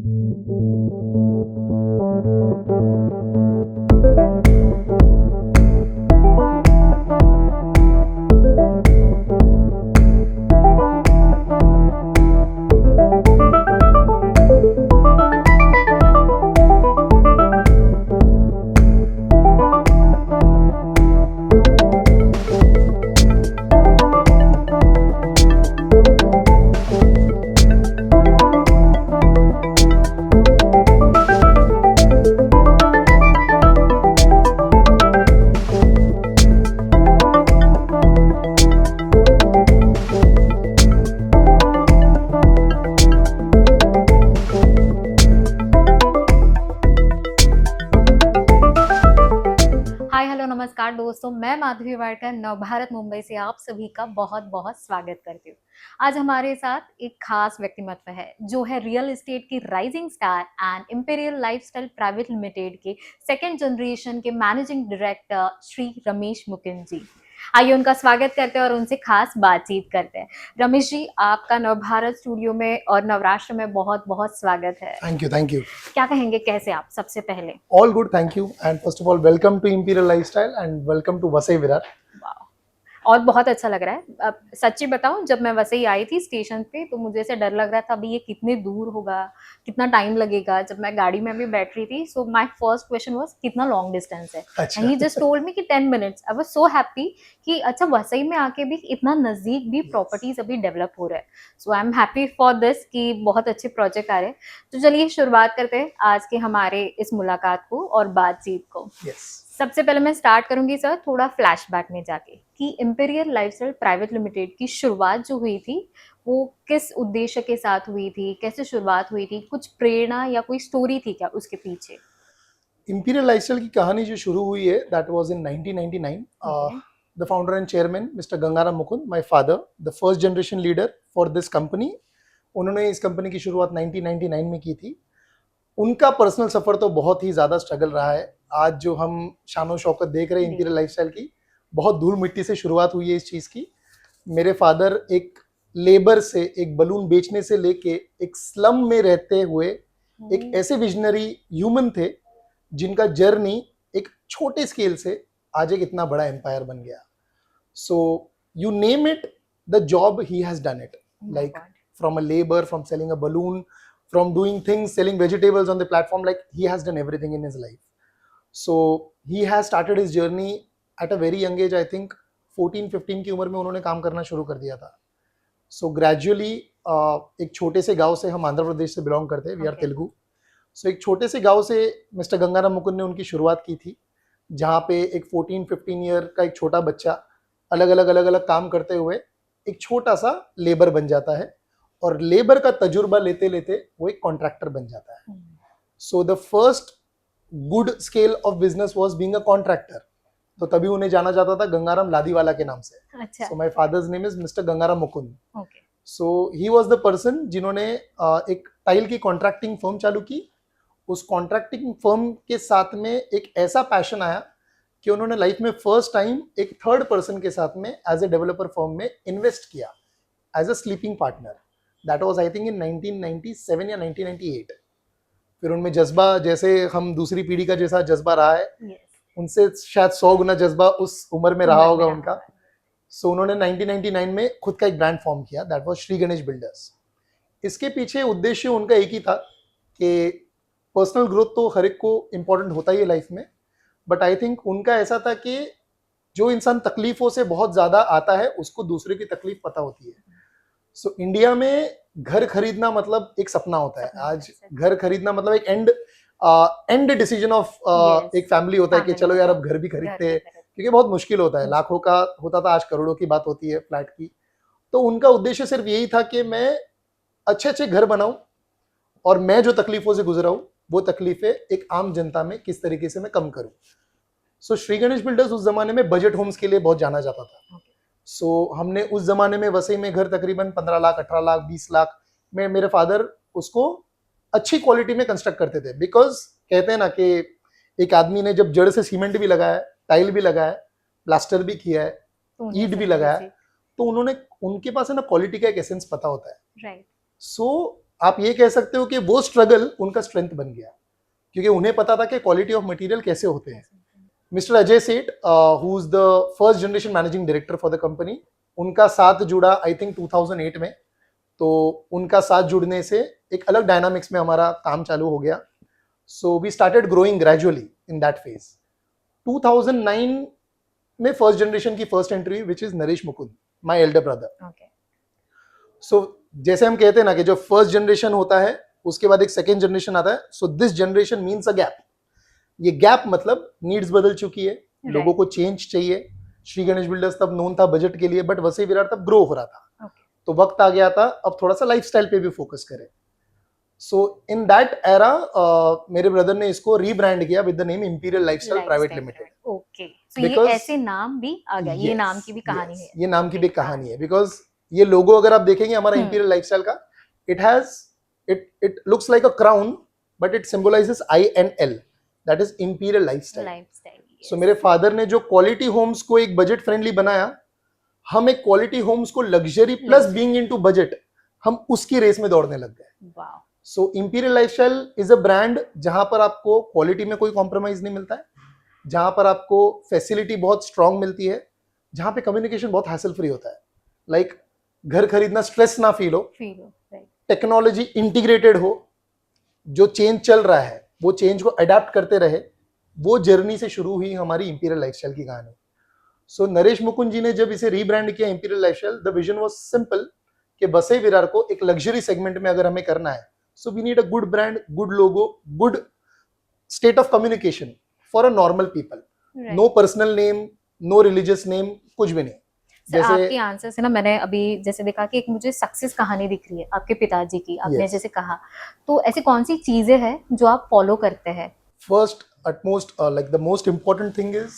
Hi hello नमस्कार दोस्तों, मैं माधवी वाडकर नवभारत मुंबई से आप सभी का बहुत बहुत स्वागत करती हूँ। आज हमारे साथ एक खास व्यक्तिमत्व है जो है रियल एस्टेट की rising star and imperial Lifestyle Private limited के सेकेंड जनरेशन के मैनेजिंग डायरेक्टर श्री रमेश मुकुंद जी। आइए उनका स्वागत करते हैं और उनसे खास बातचीत करते हैं। रमेश जी, आपका नवभारत स्टूडियो में और नवराष्ट्र में बहुत बहुत स्वागत है। Thank you. क्या कहेंगे, कैसे आप? सबसे पहले all good, thank you, and first of all welcome to Imperial Lifestyle and welcome to Vasai Virar. वाह, और बहुत अच्छा लग रहा है। अब सच्ची बताऊं, जब मैं वसई आई थी स्टेशन पे तो मुझे ऐसे डर लग रहा था, अभी ये कितने दूर होगा, कितना टाइम लगेगा। जब मैं गाड़ी में भी बैठ रही थी, so my first question was कितना लॉन्ग डिस्टेंस है। अच्छा। And he just told me कि 10 minutes. I was so happy कि अच्छा, वसई में आके भी इतना नजदीक भी प्रॉपर्टीज अभी डेवलप हो रहा है। So I am happy for this कि बहुत अच्छे प्रोजेक्ट आ रहे हैं। तो चलिए शुरुआत करते हैं आज के हमारे इस मुलाकात को और बातचीत को। सबसे पहले मैं स्टार्ट करूंगी सर थोड़ा फ्लैशबैक में जाके कि इंपीरियल लाइफस्टाइल प्राइवेट लिमिटेड की शुरुआत जो हुई थी वो किस उद्देश्य के साथ हुई थी, कैसे शुरुआत हुई थी, कुछ प्रेरणा या कोई स्टोरी थी क्या उसके पीछे? इंपीरियल लाइफस्टाइल की कहानी जो शुरू हुई है that was in 1999। The founder and chairman mister Gangaram Mukund, my father, the first generation leader for this company, उन्होंने इस कंपनी की शुरुआत 1999 में की थी। उनका पर्सनल सफर तो बहुत ही ज्यादा स्ट्रगल रहा है। आज जो हम शानो शौकत देख रहे हैं इंपीरियल लाइफस्टाइल की, बहुत धूल मिट्टी से शुरुआत हुई है इस चीज की। मेरे फादर एक लेबर से, एक बलून बेचने से लेके एक स्लम में रहते हुए एक ऐसे विजनरी ह्यूमन थे जिनका जर्नी एक छोटे स्केल से आज एक इतना बड़ा एम्पायर बन गया। So you name it, the job he has done it, like from a labor, from selling a balloon, from doing things, selling vegetables on the platform, like he has done everything in his life. So he has started his journey at a very young age. I think 14-15 की उम्र में उन्होंने काम करना शुरू कर दिया था. So gradually एक छोटे से गांव से, हम आंध्र प्रदेश से बिलोंग करते हैं, वी आर तेलुगु. सो एक छोटे से गांव से मिस्टर गंगाराम मुकुंद ने उनकी शुरुआत की थी, जहाँ पे एक 14-15 ईयर का एक छोटा बच्चा अलग अलग काम करते हुए एक छोटा सा लेबर बन जाता है और लेबर का तजुर्बा लेते लेते वो एक कॉन्ट्रैक्टर बन जाता है. So the first good scale of business was being a contractor. तो तभी उन्हें जाना जाता था गंगाराम लादीवाला के नाम से. So my father's name is mister Gangaram Mukund. So he was the person जिन्होंने एक टाइल की कॉन्ट्रैक्टिंग फर्म चालू की. उस कॉन्ट्रैक्टिंग फर्म के साथ में एक ऐसा पैशन आया कि उन्होंने लाइफ में फर्स्ट टाइम एक थर्ड पर्सन के साथ में एज ए डेवलपर फर्म में इन्वेस्ट किया as a sleeping partner. That was I think in 1997 या 1998. फिर उनमें जज्बा, जैसे हम दूसरी पीढ़ी का जैसा जज्बा रहा है, उनसे शायद 100 गुना जज्बा उस उम्र में रहा होगा उनका. सो उन्होंने 1999 में खुद का एक ब्रांड फॉर्म किया, that was Shri Ganesh builders. इसके पीछे उद्देश्य उनका एक ही था कि पर्सनल ग्रोथ तो हर एक को इम्पोर्टेंट होता ही है लाइफ में, बट आई थिंक उनका ऐसा था कि जो इंसान तकलीफों से बहुत ज्यादा आता है उसको दूसरे की तकलीफ पता होती है. सो इंडिया में घर खरीदना मतलब एक सपना होता है. आज घर खरीदना मतलब एक एंड डिसीजन ऑफ एक फैमिली होता है कि चलो यार अब घर भी खरीदते हैं, क्योंकि बहुत मुश्किल होता है. लाखों का होता था, आज करोड़ों की बात होती है फ्लैट की. तो उनका उद्देश्य सिर्फ यही था कि मैं अच्छे घर बनाऊं और मैं जो तकलीफों से गुजरा हूं वो तकलीफें एक आम जनता में किस तरीके से मैं कम करूं. सो श्री गणेश बिल्डर्स उस जमाने में बजट होम्स के लिए बहुत जाना जाता था. सो हमने उस जमाने में वसई में घर तकरीबन 15 लाख, 18 लाख, 20 लाख में मेरे फादर उसको अच्छी क्वालिटी में कंस्ट्रक्ट करते थे. बिकॉज कहते हैं ना कि एक आदमी ने जब जड़ से सीमेंट भी लगाया, टाइल भी लगाया, प्लास्टर भी किया है, ईंट भी लगाया, तो उन्होंने, उनके पास है ना क्वालिटी का एक एसेंस पता होता है. सो आप ये कह सकते हो कि वो स्ट्रगल उनका स्ट्रेंथ बन गया, क्योंकि उन्हें पता था कि क्वालिटी ऑफ मटेरियल कैसे होते हैं. मिस्टर अजय सेठ, who is the first generation managing director for the company, उनका साथ जुड़ा आई थिंक 2008 में. तो उनका साथ जुड़ने से एक अलग डायनामिक्स में हमारा काम चालू हो गया. So we started growing gradually in that phase. 2009 में फर्स्ट जनरेशन की first entry which is Naresh Mukund, my elder brother. Okay. So जैसे हम कहते हैं ना कि जो फर्स्ट जनरेशन होता है उसके बाद एक सेकेंड जनरेशन आता है. So this generation means a gap. ये गैप मतलब नीड्स बदल चुकी है, लोगों को चेंज चाहिए. श्री गणेश बिल्डर्स तब नोन था बजट के लिए, बट वसई विरार तब ग्रो हो रहा था. Okay. तो वक्त आ गया था अब थोड़ा सा लाइफस्टाइल पे भी फोकस करें. सो इन दैट एरा मेरे ब्रदर ने इसको रीब्रांड किया with the name Imperial Lifestyle Private Limited. Okay, so ये Because- ऐसे नाम भी आ गया, ये नाम की भी कहानी है. ये नाम की भी कहानी है. बिकॉज ये लोगो अगर आप देखेंगे हमारा इंपीरियल लाइफस्टाइल का, it looks like a crown, but it symbolises INL, that is Imperial Lifestyle. Lifestyle. So मेरे फादर ने जो क्वालिटी होम्स को एक बजट फ्रेंडली बनाया, हम एक क्वालिटी होम्स को luxury plus being into budget, हम उसकी रेस में दौड़ने लग गए. Wow. So imperial Lifestyle is a brand जहां पर आपको क्वालिटी में कोई कॉम्प्रोमाइज नहीं मिलता है, जहां पर आपको फैसिलिटी बहुत स्ट्रांग मिलती है, जहां पे कम्युनिकेशन बहुत हैसल फ्री होता है. लाइक घर खरीदना स्ट्रेस ना फील हो, राइट. टेक्नोलॉजी इंटीग्रेटेड हो, जो चेंज चल रहा है वो चेंज को अडेप्ट करते रहे. वो जर्नी से शुरू हुई हमारी इंपीरियल लाइफस्टाइल की कहानी. सो नरेश मुकुंद जी ने जब इसे रीब्रांड किया imperial lifestyle, the vision was simple कि वसई विरार को एक लग्जरी सेगमेंट में अगर हमें करना है, so we need a good brand, good logo, good state of communication for a normal people. No personal name, no religious name, कुछ भी नहीं. आपके आंसर से ना मैंने अभी जैसे देखा कि एक मुझे सक्सेस कहानी दिख रही है आपके पिताजी की, आपने Yes. जैसे कहा, तो ऐसी कौन सी चीजें हैं जो आप फॉलो करते हैं? First, utmost, like the most important thing is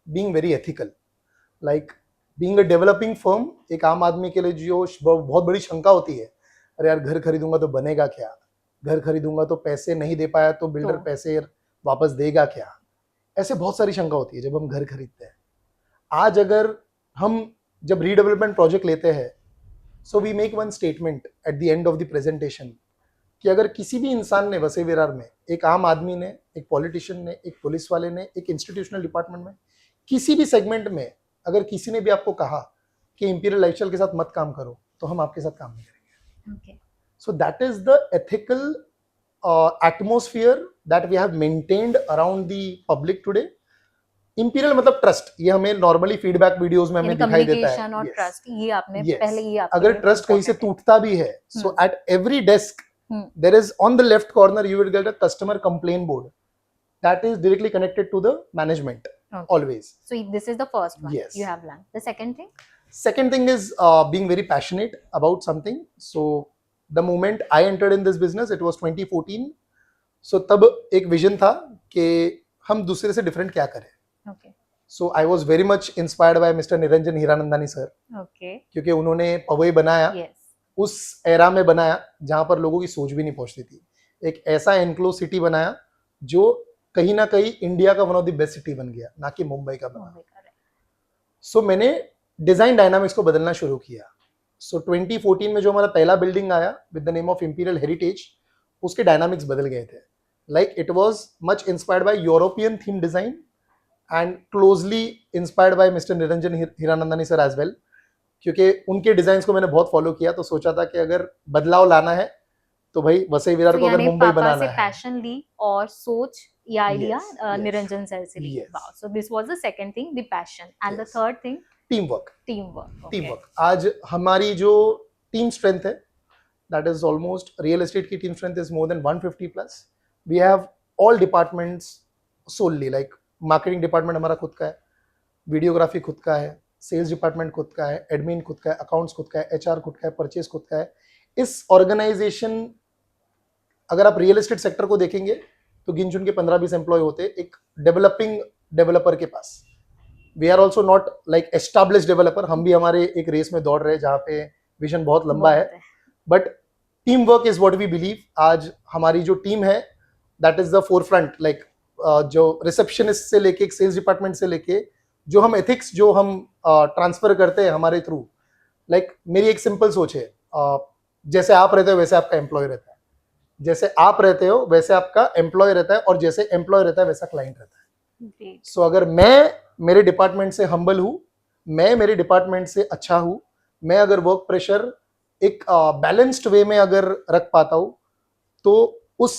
being very ethical. Like being a developing firm, एक आम आदमी के लिए जो बहुत बड़ी शंका होती है, अरे यार घर खरीदूंगा तो बनेगा क्या, घर खरीदूंगा तो पैसे नहीं दे पाया तो बिल्डर पैसे वापस देगा क्या, ऐसे बहुत सारी शंका होती है जब हम घर खरीदते हैं. आज अगर हम जब रीडेवलपमेंट प्रोजेक्ट लेते हैं, so we make one statement at the end of the presentation कि अगर किसी भी इंसान ने वसई विरार में, एक आम आदमी ने, एक पॉलिटिशियन ने, एक पुलिस वाले ने, एक इंस्टीट्यूशनल डिपार्टमेंट में, किसी भी सेगमेंट में अगर किसी ने भी आपको कहा कि इंपीरियल लाइफस्टाइल के साथ मत काम करो, तो हम आपके साथ काम नहीं करेंगे. So that is the ethical atmosphere that we have maintained around the public today. Imperial मतलब ट्रस्ट, ये हमें नॉर्मली फीडबैक वीडियोस में हमें दिखाई देता है. और ट्रस्ट, ये आपने Yes. पहले ये आपके अगर लिए ट्रस्ट कहीं से important है. टूटता भी है, so at every desk there is on the left corner you will get a customer complaint board that is directly connected to the management. Okay. Always. So this is the first one. Yes. You have learned. The second thing? Second thing is being very passionate about something. So the moment I entered in this business, it was 2014. So तब एक vision था कि हम दूसरे से different क्या करें. Okay. So I was very much inspired by Mr. Niranjan Hiranandani sir. Okay. क्योंकि उन्होंने पवई बनाया. Yes. उस एरा में बनाया जहां पर लोगों की सोच भी नहीं पहुंचती थी. एक ऐसा एनक्लोज सिटी बनाया जो कहीं ना कहीं इंडिया का one of the best city बन गया, ना कि मुंबई का बना. सो मैंने डिजाइन डायनामिक्स को बदलना शुरू किया. सो 2014 में जो हमारा पहला बिल्डिंग आया with the name of Imperial Heritage, उसके डायनामिक्स बदल गए थे. Like it was much inspired by European theme design and closely inspired by mister Niranjan Hiranandani sir as well. क्योंकि उनके डिजाइन्स को मैंने बहुत फॉलो किया, तो सोचा था कि अगर बदलाव लाना है तो भाई वसई विरार को अगर मुंबई बनाना है. पैशन ली और सोच ये आइडिया Yes. निरंजन सर से ली. Yes. Wow. So this was the second thing, the passion. And the Yes. Third thing, team work. Team work. आज हमारी जो टीम स्ट्रेंथ है, that is almost, real estate की team strength is more than 150 plus. We have all departments solely, like marketing department हमारा खुद का है, videography खुद का है, सेल्स डिपार्टमेंट खुद का है, एडमिन खुद का है, अकाउंट्स खुद का है, HR खुद का है, परचेज खुद का है. इस ऑर्गेनाइजेशन अगर आप रियल एस्टेट सेक्टर को देखेंगे तो गिन चुन के 15-20 एम्प्लॉय होते हैं एक डेवलपिंग डेवलपर के पास. We are also not like established developer, हम भी हमारे एक रेस में दौड़ रहे हैं जहाँ पे विजन बहुत लंबा है. But team work is what we believe. आज हमारी जो टीम है that is the forefront. Like जो रिसेप्शनिस्ट से लेके सेल्स डिपार्टमेंट से लेके जो हम एथिक्स जो हम ट्रांसफर करते हैं हमारे थ्रू, लाइक मेरी एक सिंपल सोच है, जैसे आप रहते हो वैसे आपका एम्प्लॉय रहता है. जैसे आप रहते हो वैसे आपका एम्प्लॉय रहता है, और जैसे एम्प्लॉय रहता है वैसा क्लाइंट रहता है। ग्रेट। सो अगर मैं मेरे डिपार्टमेंट से हम्बल हूँ, मैं मेरे डिपार्टमेंट से अच्छा हूँ, मैं अगर वर्क प्रेशर एक बैलेंस्ड वे में अगर रख पाता हूँ, तो उस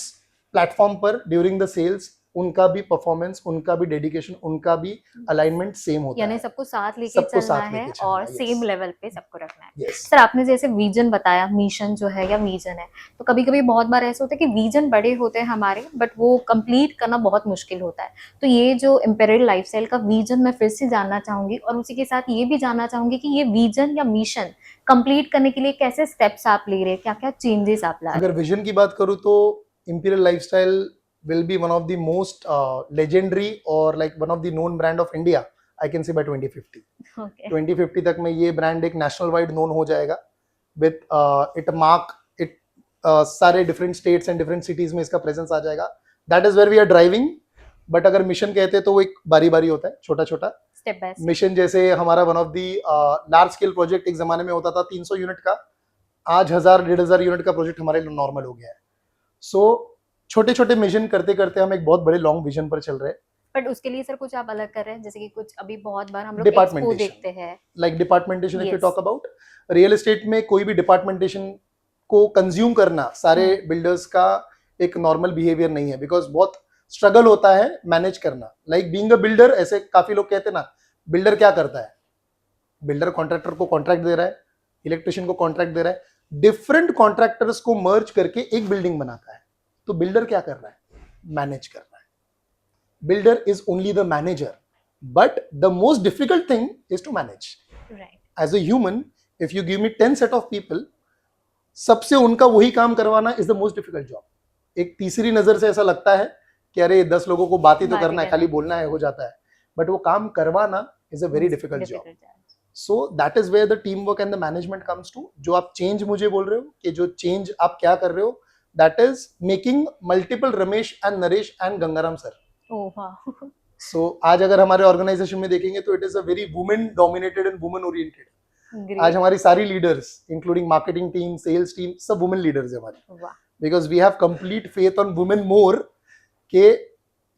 प्लेटफॉर्म पर ड्यूरिंग द सेल्स उनका भी परफॉर्मेंस, उनका भी डेडिकेशन, उनका भी अलाइनमेंट सेम होता यानी है। सबको साथ लेके सबको चलना साथ है लेके चलना और है। सेम यस लेवल पे सबको रखना है। यस। सर आपने जैसे विजन बताया, मिशन जो है या विजन है, तो कभी कभी बहुत बार ऐसा होता है कि विजन बड़े होते हैं हमारे, बट वो कंप्लीट करना बहुत मुश्किल होता है। तो ये जो इम्पेरियल लाइफस्टाइल का विजन मैं फिर से जानना चाहूंगी, और उसी के साथ ये भी जानना चाहूंगी कि ये विजन या मिशन कंप्लीट करने के लिए कैसे स्टेप्स आप ले रहे हैं, क्या क्या चेंजेस आप ला रहे अगर विजन की बात करूँ तो imperial lifestyle will be one of the most legendary or like one of the known brand of India, I can say by 2050. हैं? ओके। 2050 तक में ये ब्रांड एक नेशनल वाइड नोन हो जाएगा विथ इट मार्क इट, सारे different states and different cities में इसका प्रेजेंस आ जाएगा। That is where we are driving. But अगर मिशन कहते हैं तो वो एक बारी बारी होता है, छोटा छोटा स्टेप बाय स्टेप। मिशन। जैसे हमारा one of the large scale project एक जमाने में होता था 300 यूनिट का, आज 1000-1500 यूनिट का प्रोजेक्ट हमारे लिए नॉर्मल हो गया है। सो छोटे छोटे मिशन करते करते हम एक बहुत बड़े लॉन्ग विजन पर चल रहे हैं। बट उसके लिए सर कुछ आप अलग कर रहे हैं, जैसे कि कुछ अभी बहुत बार हम लोग एक्सपो डिपार्टमेंटेशन, देखते हैं। Like departmentation, if you Yes. Talk about real estate में कोई भी डिपार्टमेंटेशन को कंज्यूम करना सारे बिल्डर्स का एक नॉर्मल बिहेवियर नहीं है, बिकॉज बहुत स्ट्रगल होता है मैनेज करना। लाइक बीइंग अ बिल्डर, ऐसे काफी लोग कहते हैं ना, बिल्डर क्या करता है? बिल्डर कॉन्ट्रैक्टर को कॉन्ट्रैक्ट दे रहा है, इलेक्ट्रिशियन को कॉन्ट्रैक्ट दे रहा है, डिफरेंट कॉन्ट्रैक्टर्स को मर्ज करके एक बिल्डिंग बनाता है। तो बिल्डर क्या कर रहा है? मैनेज कर रहा है। Builder is only the manager, but the most difficult thing is to manage. Right. As a human, if you give me 10 set of people, सबसे उनका वही काम करवाना is the most difficult job. एक तीसरी नजर से ऐसा लगता है कि अरे 10 लोगों को बात ही तो बात ही करना है, करना खाली बोलना है, हो जाता है। बट वो काम करवाना is a very difficult job. Difficult job. So that is where the team work and the management comes to. जो आप चेंज मुझे बोल रहे हो कि जो चेंज आप क्या कर रहे हो, that is making multiple Ramesh and Naresh and Gangaram sir. Oh wow. So आज अगर हमारे ऑर्गेनाइजेशन में देखेंगे तो it is a very women dominated and women oriented. आज Great. हमारी सारी leaders including marketing team, sales team, सब वुमेन लीडर्स है हमारी, वाह। Because we have complete faith on women more के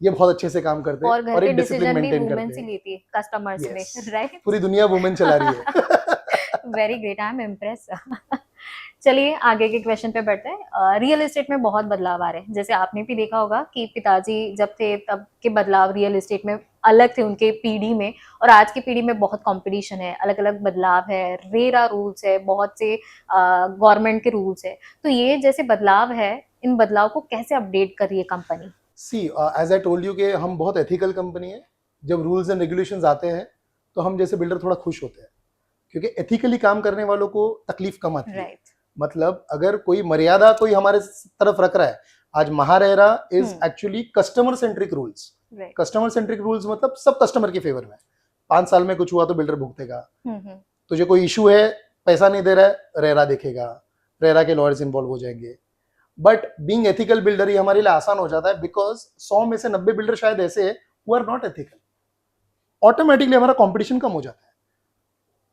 ये बहुत अच्छे से काम करते और हैं घर और के एक डिसिप्लिन डिसीजन भी मेंटेन वुमेन करते से हैं। लेती है कस्टमर्स में, Yes. राइट? पूरी दुनिया वुमेन चला रही है। Very great, I am impress. चलिए आगे के क्वेश्चन पे बढ़ते हैं। रियल एस्टेट में बहुत बदलाव आ रहे हैं, जैसे आपने भी देखा होगा कि पिताजी जब थे तब के बदलाव रियल एस्टेट में अलग थे उनके पीढ़ी में, और आज की पीढ़ी में बहुत कंपटीशन है, अलग अलग बदलाव है, रेरा रूल्स है, बहुत से गवर्नमेंट के रूल्स है। तो ये जैसे बदलाव है, इन बदलाव को कैसे अपडेट कर रही है company? See as I told you कि हम बहुत एथिकल कंपनी है। जब रूल्स एंड रेगुलेशंस आते हैं तो हम जैसे बिल्डर थोड़ा खुश होते हैं, क्योंकि एथिकली काम करने वालों को तकलीफ कम आती है। राइट। मतलब अगर कोई मर्यादा कोई हमारे तरफ रख रहा है, आज MahaRERA is actually customer centric rules. Right. Customer centric rules मतलब सब कस्टमर के फेवर में। 5 साल में कुछ हुआ तो बिल्डर भुगतेगा, तुझे कोई इशू है, पैसा नहीं दे रहा है, रेरा देखेगा, रेरा के लॉयर्स इन्वॉल्व हो जाएंगे। बट बीइंग एथिकल बिल्डर ही हमारे लिए आसान हो जाता है, बिकॉज 100 में से 90 बिल्डर शायद ऐसे हैं who are not ethical. Automatically हमारा कंपटीशन कम हो जाता है।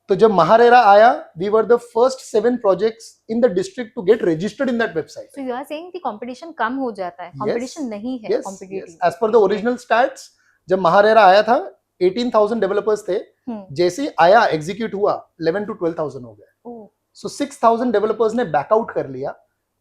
तो जब महारेरा आया, we were the first 7 projects in the district to get registered in that website. So you are saying कि कंपटीशन कम हो जाता है, कंपटीशन नहीं है yes, competitive. yes. As per the original stats, जब महारेरा आया था 18,000 डेवलपर्स थे, जैसे ही आया एग्जीक्यूट हुआ 11 to 12,000 हो गए। सो 6,000 डेवलपर्स ने बैकआउट कर लिया,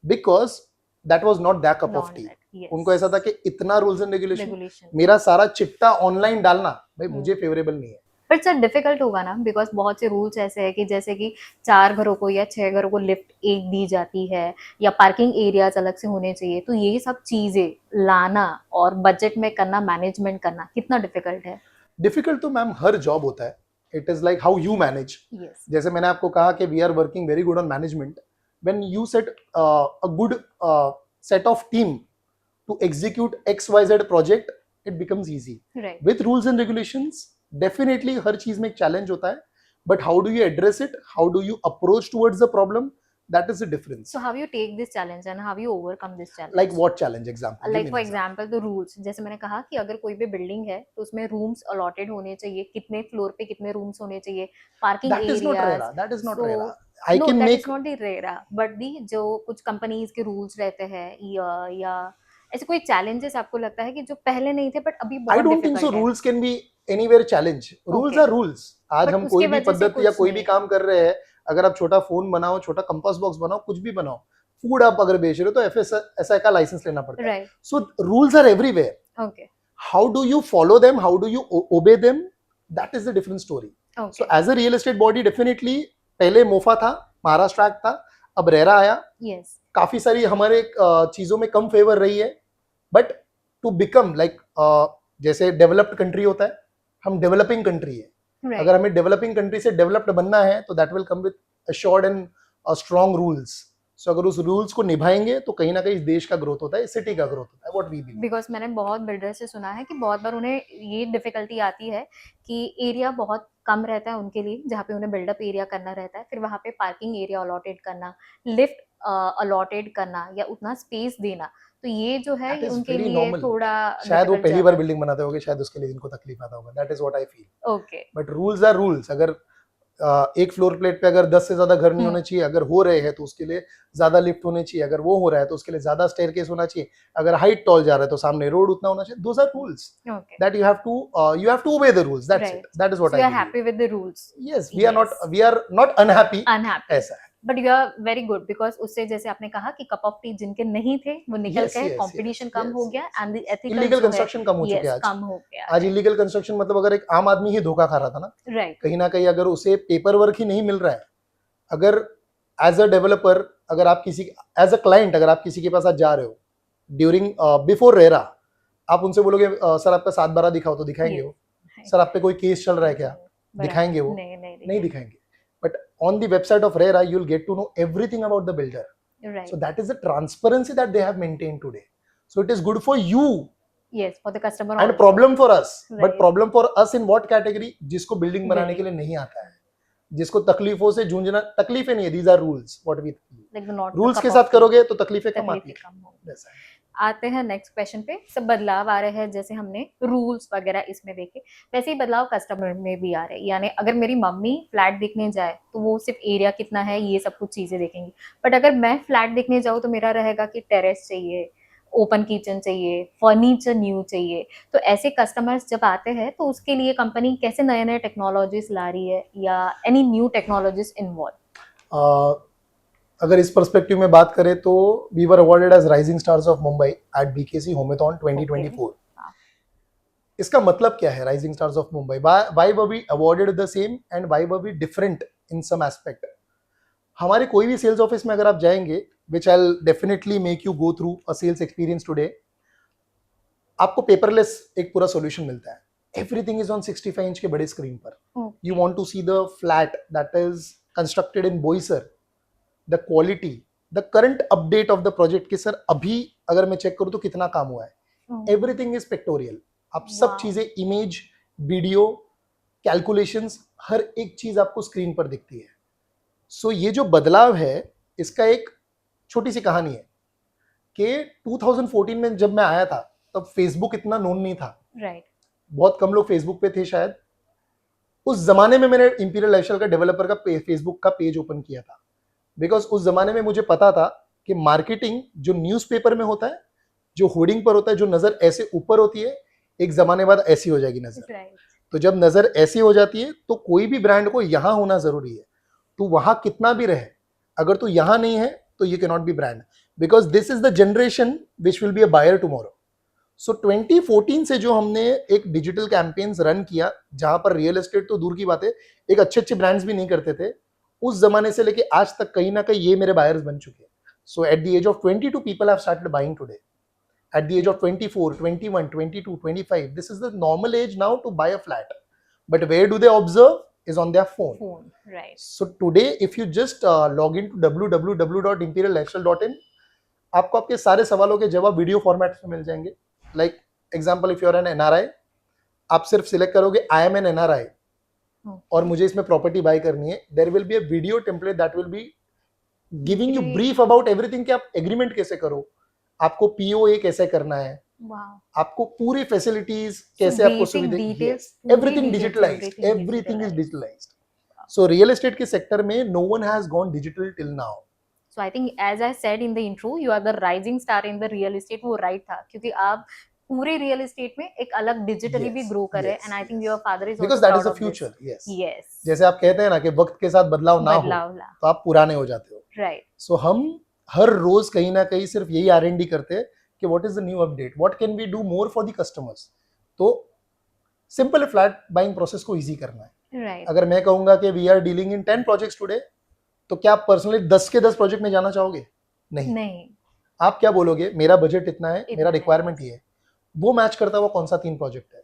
because that was not that cup of T. उनको ऐसा था कि इतना रूल्स एंड रेगुलेशन, मेरा सारा चिट्टा ऑनलाइन डालना भाई मुझे फेवरेबल नहीं है। बट सर डिफिकल्ट होगा ना, बिकॉज बहुत से रूल्स ऐसे हैं कि जैसे कि 4 घरों को या 6 घरों को लिफ्ट एक दी जाती है, या पार्किंग एरियाज अलग से होने चाहिए। तो ये सब चीजें लाना और बजट में करना, मैनेजमेंट करना कितना डिफिकल्ट है? डिफिकल्ट तो मैम हर जॉब होता है। It is like how you manage. जैसे मैंने आपको कहा कि we are working very good on management. When you set a good set of team to execute XYZ project, it becomes easy. With rules and regulations definitely हर चीज में एक challenge होता है, but how do you address it, how do you approach towards the problem, that is the difference. So how you take this challenge and how you overcome this challenge? Like what challenge? Example. Like for example the rules, जैसे मैंने कहा कि अगर कोई भी building है तो उसमें रूम्स अलॉटेड होने चाहिए, कितने फ्लोर पे कितने रूम्स होने चाहिए, parking that is not RERA. That is not RERA. I know can that is make. Not the RERA but the जो कुछ कंपनीज के रूल्स रहते हैं या ऐसे कोई चैलेंजेस आपको लगता है कि जो पहले नहीं थे बट अभी I बहुत don't think so. डिफिकल्ट है? Rules can be anywhere challenge. Rules okay, are rules. आज बट हम उसकी कोई भी वजह से पद्धति या कुछ कोई नहीं भी है। काम कर रहे हैं, अगर आप छोटा फोन बनाओ, छोटा कंपास बॉक्स बनाओ, कुछ भी बनाओ, फूड आप अगर बेच रहे हो तो एफएसआई का लाइसेंस लेना पड़ता है. Right, So rules are everywhere. Okay, How do you follow them? How do you obey them? That is the different story. So okay, as a real estate body, definitely पहले MOFA था, Maharashtra act था, अब RERA आया. Yes, काफी सारी हमारे चीजों में कम फेवर रही है, बट टू बिकम लाइक जैसे डेवलप्ड कंट्री होता है, हम डेवलपिंग कंट्री है. राइट, अगर हमें डेवलपिंग कंट्री से डेवलप्ड बनना है तो that will come with assured and strong rules. So अगर उस रूल्स को निभाएंगे तो कहीं ना कहीं इस देश का ग्रोथ होता है, इस सिटी का ग्रोथ होता है. What we believe. बिकॉज मैंने बहुत बिल्डर से सुना है कि बहुत बार उन्हें ये डिफिकल्टी आती है कि एरिया बहुत कम रहता है उनके लिए जहाँ पे उन्हें बिल्डअप एरिया करना रहता है, फिर वहाँ पे पार्किंग एरिया अलॉटेड करना, लिफ्ट अलॉटेड करना या उतना स्पेस देना, तो ये जो है दैट इज उनके वेरी लिए नॉर्मल. थोड़ा शायद वो डिफिकल्ट पहली जाता बार है। बिल्डिंग बनाते होंगे, शायद उसके लिए इनको तकलीफ आता होगा. That is what I feel. Okay, but rules are rules. अगर एक फ्लोर प्लेट पे अगर 10 से ज्यादा घर नहीं होने चाहिए, अगर हो रहे हैं तो उसके लिए ज्यादा लिफ्ट होने चाहिए, अगर वो हो रहा है तो उसके लिए ज्यादा स्टेयरकेस होना चाहिए, अगर हाइट टॉल जा रहा है तो सामने रोड उतना होना चाहिए. Those are rules okay, that you have to obey the rules. That's right, it. That is what so I you are believe. Happy with the rules? Yes, Yes. we are not unhappy. Unhappy, ऐसा है. But you are very good because उससे जैसे आपने कहा कि cup of T जिनके नहीं थे वो निकल Yes, गए, yes, कंपटीशन yes, कम हो yes, गया yes, and the yes. Ethical Illegal जो है construction कम हो चुके हैं यस आज. कम हो गया आज है। इलीगल कंस्ट्रक्शन मतलब अगर एक आम आदमी ही धोखा खा रहा था ना, राइट, कहीं ना कहीं अगर उसे पेपर वर्क ही नहीं मिल रहा है, अगर एज अ डेवलपर, अगर आप किसी एज अ क्लाइंट अगर आप किसी के पास आज जा रहे हो ड्यूरिंग बिफोर रेरा, आप उनसे बोलोगे सर आपका 7/12 दिखाओ, तो दिखाएंगे वो. सर आप पे कोई केस चल रहा है क्या? दिखाएंगे वो? नहीं दिखाएंगे. But on the website of RERA you will get to know everything about the builder. Right, So that is the transparency that they have maintained today. So it is good for you yes for the customer and problem for us. But Right. problem for us in what category? जिसको building बनाने Right. के लिए नहीं आता है, जिसको तकलीफों से जूझना, तकलीफें नहीं है, these are rules. What we rules के साथ करोगे तो तकलीफें कम आती है. ऐसा है. आते हैं नेक्स्ट क्वेश्चन पे। सब बदलाव आ रहे हैं, जैसे हमने रूल्स वगैरह इसमें देखे वैसे ही बदलाव कस्टमर में भी आ रहे हैं। यानी अगर मेरी मम्मी फ्लैट देखने जाए तो वो सिर्फ एरिया कितना है ये सब कुछ चीजें देखेंगी, बट अगर मैं फ्लैट देखने जाऊँ तो मेरा रहेगा कि टेरेस चाहिए, ओपन किचन चाहिए, फर्नीचर न्यू चाहिए। तो ऐसे कस्टमर्स जब आते हैं तो उसके लिए कंपनी कैसे नए नए टेक्नोलॉजीज ला रही है या एनी न्यू टेक्नोलॉजीज इन्वॉल्व? अगर इस पर्सपेक्टिव में बात करें तो we were awarded as rising stars of Mumbai at BKC Homethon 2024. इसका मतलब क्या है rising stars of Mumbai? Why were we awarded the same and why were we different in some aspect? हमारे कोई भी सेल्स ऑफिस में अगर आप जाएंगे, which I will definitely make you go through a sales experience today, आपको paperless एक पूरा सॉल्यूशन मिलता है. एवरीथिंग इज ऑन 65 इंच के बड़े स्क्रीन पर. You want to see the flat that is constructed in Boisar, the quality, the current update of the project कि sir अभी अगर मैं चेक करूं तो कितना काम हुआ है. Everything is pictorial. आप सब Wow. चीजें, इमेज, वीडियो, कैलकुलेशंस, हर एक चीज आपको स्क्रीन पर दिखती है. सो ये जो बदलाव है इसका एक छोटी सी कहानी है कि 2014 में जब मैं आया था तब फेसबुक इतना नोन नहीं था. राइट, बहुत कम लोग फेसबुक पे थे शायद. उस जमाने में मैंने इंपीरियल लाइफस्टाइल का डेवलपर का फेसबुक का पेज ओपन किया था, बिकॉज उस जमाने में मुझे पता था कि मार्केटिंग जो न्यूज़पेपर में होता है, जो होर्डिंग पर होता है, जो नजर ऐसे ऊपर होती है, एक जमाने बाद ऐसी हो जाएगी नजर. राइट, तो जब नजर ऐसी हो जाती है तो कोई भी ब्रांड को यहां होना जरूरी है. तो वहां कितना भी रहे, अगर तू यहां नहीं है तो you can not be brand, because this is the generation which will be a buyer tomorrow. So 2014 से जो हमने एक डिजिटल कैंपेन्स रन किया, जहां पर रियल एस्टेट तो दूर की बात है, एक अच्छे अच्छे ब्रांड्स भी नहीं करते थे, उस जमाने से लेके आज तक कहीं ना कहीं ये मेरे बायर्स बन चुके हैं. So at the age of 22 people have started buying today. At the age of 24, 21, 22, 25, this is the normal age now to buy a flat. But where do they observe? Is on their phone. right. So today, if you just log into www.imperiallifestyle.in, आपको आपके सारे सवालों के जवाब video format में मिल जाएंगे. Like example, if you are an NRI, आप सिर्फ सिलेक्ट करोगे आई एम एन एनआरआई और मुझे इसमें प्रॉपर्टी बाय करनी है. There will be a video template that will be giving you brief about everything कि आप एग्रीमेंट कैसे करो, आपको पीओए कैसे करना है, आपको पूरी फैसिलिटीज कैसे, आपको सुविधा, everything digitalized, everything is digitalized. So real estate के सेक्टर में no one has gone digital till now. So I think as I said in the intro, you are the rising star in the real estate. वो right था क्योंकि आप पूरे real estate में एक अलग डिजिटली भी ग्रो कर रहे हैं, and I think your father is because also that is proud the of future. This. Yes, yes, जैसे आप कहते हैं ना कि वक्त के साथ बदलाव ना हो बदलाव ला, तो आप पुराने हो जाते हो. राइट. सो हम हर रोज कहीं ना कहीं सिर्फ यही R&D करते हैं कि what is the new update, what can we do more for the customers. तो सिंपल फ्लैट बाइंग प्रोसेस को इजी करना है. राइट. अगर मैं कहूंगा कि we are dealing in 10 projects today, तो क्या आप पर्सनली 10 के 10 प्रोजेक्ट में जाना चाहोगे? नहीं. आप क्या बोलोगे, मेरा बजट इतना है, मेरा रिक्वायरमेंट ये है, वो मैच करता हुआ कौन सा 3 प्रोजेक्ट है.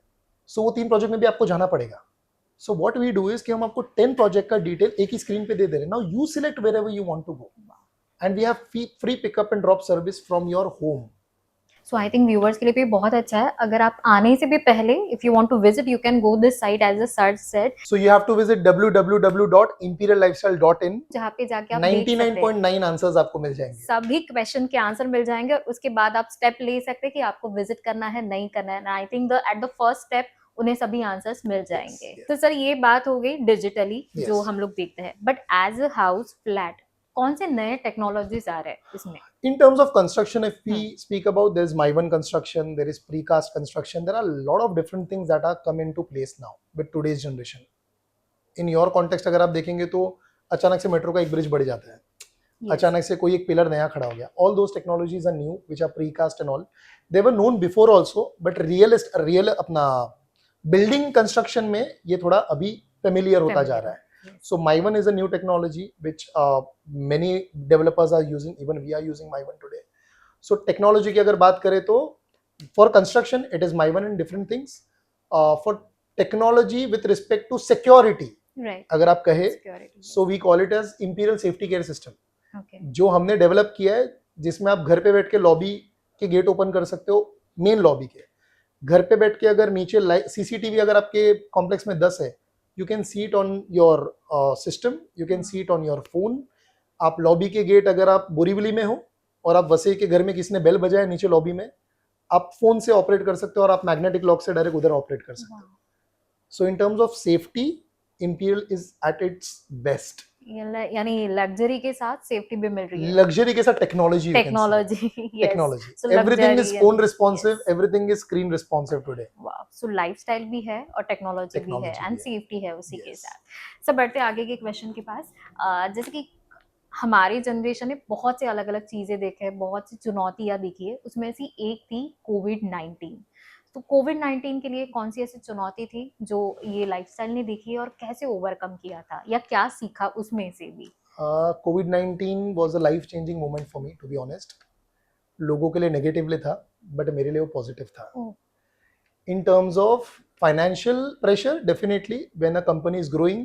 सो वो 3 प्रोजेक्ट में भी आपको जाना पड़ेगा. So what we do is कि हम आपको 10 प्रोजेक्ट का डिटेल एक ही स्क्रीन पे दे रहे हैं. Now you select where ever you want to go, and we have free pickup and drop service from your home. So I think viewers के लिए भी बहुत अच्छा है. अगर आप आने से भी पहले if you want to visit, you can go this site as a search set. So you have to visit www.imperiallifestyle.in. जहाँ पे जाके आप देख सकते हैं 99.9 आंसर्स आपको मिल जाएंगे. सभी क्वेश्चन के आंसर मिल जाएंगे, और उसके बाद आप स्टेप ले सकते हैं कि आपको विजिट करना है नहीं करना है. I think the at the first step उन्हें सभी आंसर्स मिल जाएंगे. yes. तो सर ये बात हो गई डिजिटली Yes. जो हम लोग देखते हैं, but as a house flat कौन से नए टेक्नोलॉजीज आ रहे हैं इसमें? In terms of construction, if we speak about, there's My1 construction, there is precast construction, there are a lot of different things that are come into place now with today's generation. In your context अगर आप देखेंगे तो अचानक से metro का एक bridge बढ़ जाता है. Yes. अचानक से कोई एक पिलर नया खड़ा हो गया. All those technologies are new, which are precast and all. They were known before also, but real अपना building construction में ये थोड़ा अभी familiar होता जा रहा है. Yes. So My1 is a new technology which many developers are using. Even we are using My1 today. So technology की अगर बात करें तो for construction it is My1 and different things. For technology with respect to security, Right. अगर आप कहे Security. so we call it as Imperial Safety Care System. Okay. जो हमने डेवलप किया है, जिसमें आप घर पे बैठ के लॉबी के गेट ओपन कर सकते हो. मेन लॉबी के घर पे बैठ के अगर नीचे CCTV अगर आपके कॉम्प्लेक्स में 10 है, you can see it on your system, you can see it on your phone. आप लॉबी के गेट अगर आप बोरीवली में हो और आप वसई के घर में किसी ने बेल बजाया नीचे लॉबी में, आप फोन से ऑपरेट कर सकते हो और आप मैग्नेटिक लॉक से डायरेक्ट उधर ऑपरेट कर सकते हो. So in terms of safety, Imperial is at its best. यानी लग्जरी के साथ सेफ्टी भी मिल रही है. लग्जरी के साथ technology. Technology. Technology. So everything is luxury phone and- responsive, yes. Everything is screen responsive today. वाह. सो लाइफस्टाइल भी है और टेक्नोलॉजी भी है Technology एंड भी है. सेफ्टी है उसी के Yes. साथ. सब बढ़ते आगे के क्वेश्चन के पास. जैसे कि हमारी जनरेशन ने बहुत से अलग अलग चीजें देखे हैं, बहुत सी चुनौतियां देखी है, उसमें से एक थी कोविड-19. तो कोविड-19 के लिए कौन सी ऐसी चुनौती थी जो ये लाइफस्टाइल ने देखी है और कैसे ओवरकम किया था या क्या सीखा उसमें से भी? COVID-19 was a life changing moment for me, to be honest. लोगों के लिए नेगेटिवली था, बट मेरे लिए वो पॉजिटिव था. Oh. In terms of financial pressure, definitely when a company is growing,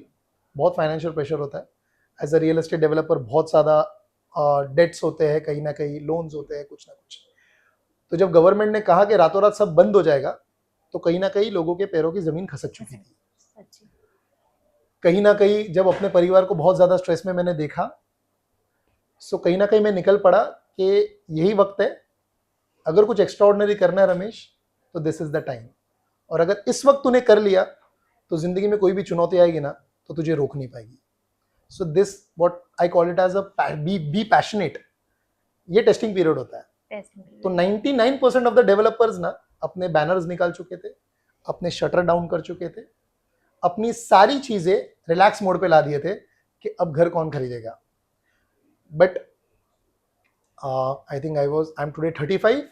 बहुत फाइनेंशियल प्रेशर होता है. As a real estate developer बहुत ज़्यादा डेट्स होते हैं, कहीं ना कहीं लोन्स होते हैं, कुछ ना कुछ. तो जब गवर्नमेंट ने कहा कि रातों रात सब बंद हो जाएगा, तो कहीं ना कहीं लोगों के पैरों की जमीन खसक चुकी थी. सच्ची. कहीं ना कहीं जब अपने परिवार को बहुत ज़्यादा स्ट्रेस में मैंने देखा, सो कहीं ना कहीं मैं निकल पड़ा कि यही वक्त है, अगर कुछ एक्स्ट्राऑर्डिनरी करना है रमेश, तो दिस इज़ द टाइम. और अगर इस वक्त तूने कर लिया, तो ज़िंदगी में कोई भी चुनौती आएगी ना, तो तुझे रोक नहीं पाएगी. So this what I call it as a be passionate. ये टेस्टिंग पीरियड होता है. तो 99% ऑफ द डेवलपर्स ना अपने बैनर्स निकाल चुके थे, अपने शटर डाउन कर चुके थे, अपनी सारी चीजें रिलैक्स मोड पे ला दिए थे कि अब घर कौन खरीदेगा. But I think I am today 35.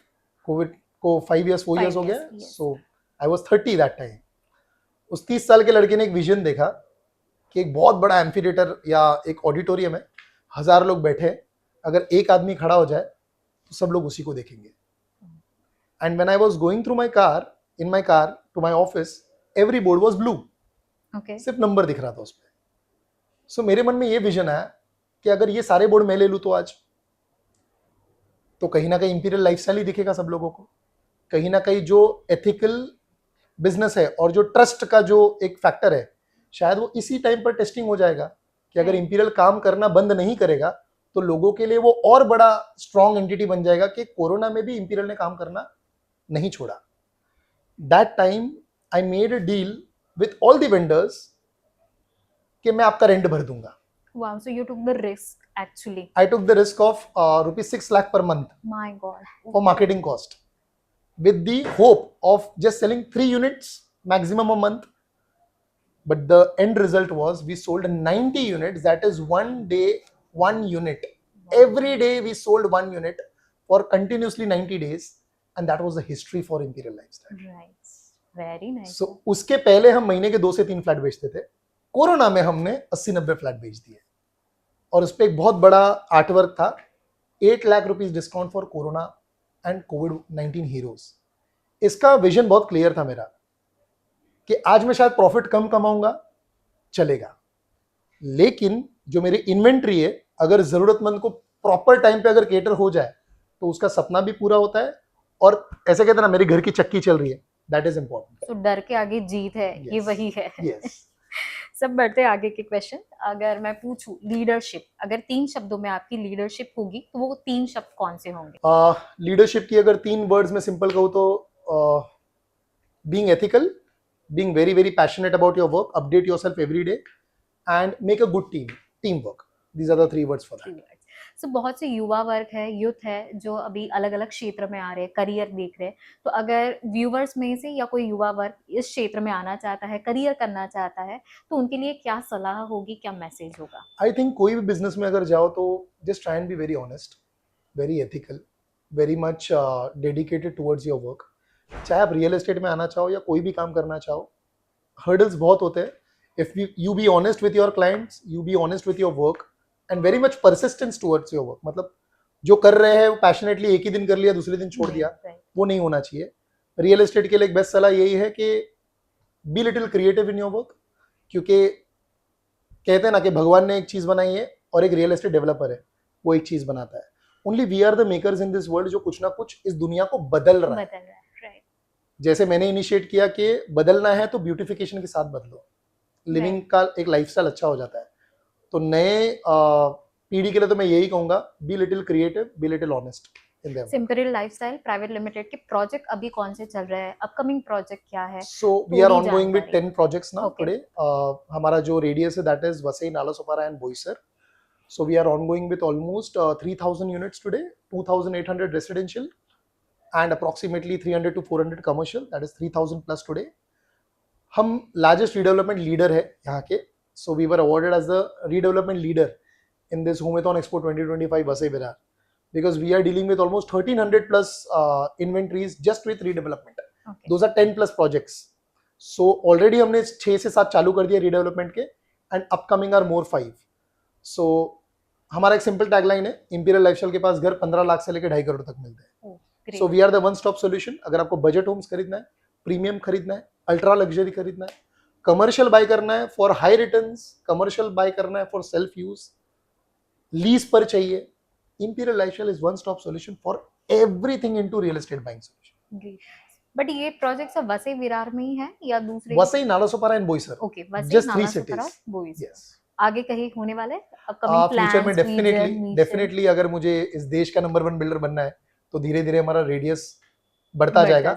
Covid को 5 years 4 years हो गया. yes. So I was 30 that time. उस 30 साल के लड़के ने एक विजन देखा कि एक बहुत बड़ा एम्फीथिएटर या एक ऑडिटोरियम है, 1000 लोग बैठे, अगर एक आदमी खड़ा हो जाए तो सब लोग उसी को देखेंगे. And when I was going through my car, in my car to my office, every board was blue. Okay. सिर्फ नंबर दिख रहा था उस पर. सो मेरे मन में ये विजन आया कि अगर ये सारे बोर्ड मैं ले लूँ तो आज, तो कहीं ना कहीं इंपीरियल लाइफस्टाइल ही दिखेगा सब लोगों को. कहीं ना कहीं जो एथिकल बिजनेस है और जो ट्रस्ट का जो एक फैक्टर है, शायद वो इसी टाइम पर टेस्टिंग हो जाएगा कि अगर इंपीरियल काम करना बंद नहीं करेगा, तो लोगों के लिए वो और बड़ा स्ट्रॉन्ग एंटिटी बन जाएगा कि कोरोना में भी इंपीरियल ने काम करना नहीं छोड़ा. That time I made a deal with all the vendors कि मैं आपका रेंट भर दूंगा. Wow, so you took the risk actually. I took the risk of rupees 6 lakh per month My God. for marketing cost, with the hope of just selling 3 units maximum a month. But the end result was we sold 90 units. That is one day, one unit. Every day we sold one unit for continuously 90 days. And that was the history for Imperial Lifestyle. Right. Very nice. So उसके पहले हम महीने के 2 से 3 flat बेचते थे. Corona में हमने 80-90 फ्लैट बेच दिए. और उस पर एक बहुत बड़ा आर्टवर्क था, 8 lakh rupees discount for corona and covid heroes. इसका विजन बहुत क्लियर था मेरा कि आज मैं शायद प्रॉफिट कम कमाऊंगा, चलेगा, लेकिन जो मेरी इन्वेंट्री है अगर जरूरतमंद को प्रॉपर टाइम पे अगर केटर हो जाए तो उसका सपना भी पूरा होता है. और ऐसे कहते हैं ना, मेरी घर की चक्की चल रही है, दैट इज इंपॉर्टेंट. तो डर के आगे जीत है, ये Yes. वही है. Yes. सब बढ़ते हैं आगे के क्वेश्चन. अगर मैं पूछूं लीडरशिप, अगर 3 शब्दों में आपकी लीडरशिप होगी तो वो 3 शब्द कौन से होंगे? लीडरशिप की अगर 3 वर्ड्स में सिंपल कहूँ तो being ethical, being very very passionate about your work, update yourself every day, and make a good teamwork. These are the 3 words for that. So बहुत से युवा वर्ग है, यूथ है जो अभी अलग अलग क्षेत्र में आ रहे हैं, करियर देख रहे हैं. तो अगर व्यूवर्स में से या कोई युवा वर्ग इस क्षेत्र में आना चाहता है, करियर करना चाहता है, तो उनके लिए क्या सलाह होगी, क्या मैसेज होगा? आई थिंक कोई भी बिजनेस में अगर जाओ तो just try and B very honest, very ethical, very much dedicated towards your work. चाहे आप रियल एस्टेट में आना चाहो या कोई भी काम करना चाहो, हर्डल्स बहुत होते हैं. If you be honest with your clients, you be honest with your work and very much persistence towards your work. मतलब जो कर रहे हैं वो पैशनेटली एक ही दिन कर लिया, दूसरे दिन छोड़ दिया, वो नहीं होना चाहिए. रियल एस्टेट के लिए एक बेस्ट सलाह यही है कि be little creative in your work, क्योंकि कहते हैं ना कि भगवान ने एक चीज बनाई है और एक रियल एस्टेट डेवलपर है, वो एक चीज बनाता है. Only we are the makers in this world जो कुछ ना कुछ इस दुनिया को बदल रहा है. जैसे मैंने इनिशिएट किया कि बदलना है तो ब्यूटिफिकेशन के साथ बदलो, लिविंग का एक लाइफस्टाइल अच्छा हो जाता है. तो नए पीढ़ी के लिए तो मैं यही कहूंगा, be little creative, be little honest in their. Simple lifestyle Private limited के प्रोजेक्ट अभी कौन से चल रहे हैं, अपकमिंग प्रोजेक्ट क्या है? सो वी आर थोड़ी ऑनगोइंग विद जानकारी. 10 प्रोजेक्ट्स नाउ Okay. टुडे. हमारा जो रेडियस है that is Vasai, Nalasopara and Boisar. So we are ongoing with almost 3,000 units today, 2,800 residential and approximately 300 to 400 commercial, that is 3,000 plus today. हम largest redevelopment leader है यहाँ के. So we were awarded as the redevelopment leader in this Hometon Expo 2025 Vasai Virar, because we are dealing with almost 1,300 plus inventories just with redevelopment. Okay. Those are 10 plus projects. So already हमने 6 से 7 चालू कर दिया redevelopment के, and upcoming are more 5. So हमारा एक simple tagline है, imperial lifestyle के पास घर 15 लाख से लेकर 2.5 करोड़ तक मिलते हैं. So we are the one stop solution. अगर आपको बजट होम्स खरीदना है, प्रीमियम खरीदना है, अल्ट्रा लग्जरी खरीदना है, कमर्शियल बाय करना है for high returns, commercial buy करना है फॉर सेल्फ यूज, लीज पर चाहिए, Imperial Lifestyle is one stop solution for everything into real estate buying solution. But ये प्रोजेक्ट सब वसई विरार में ही है या दूसरे? Vasai, Nalasopara and Boisar. Okay, Vasai, Just 3 Nalasopara, cities. Boisar. Yes. आगे कहीं होने वाले अपकमिंग फ्यूचर में प्लान्स? डेफिनेटली अगर मुझे इस देश का नंबर 1 बिल्डर बनना है तो धीरे धीरे हमारा रेडियस बढ़ता जाएगा.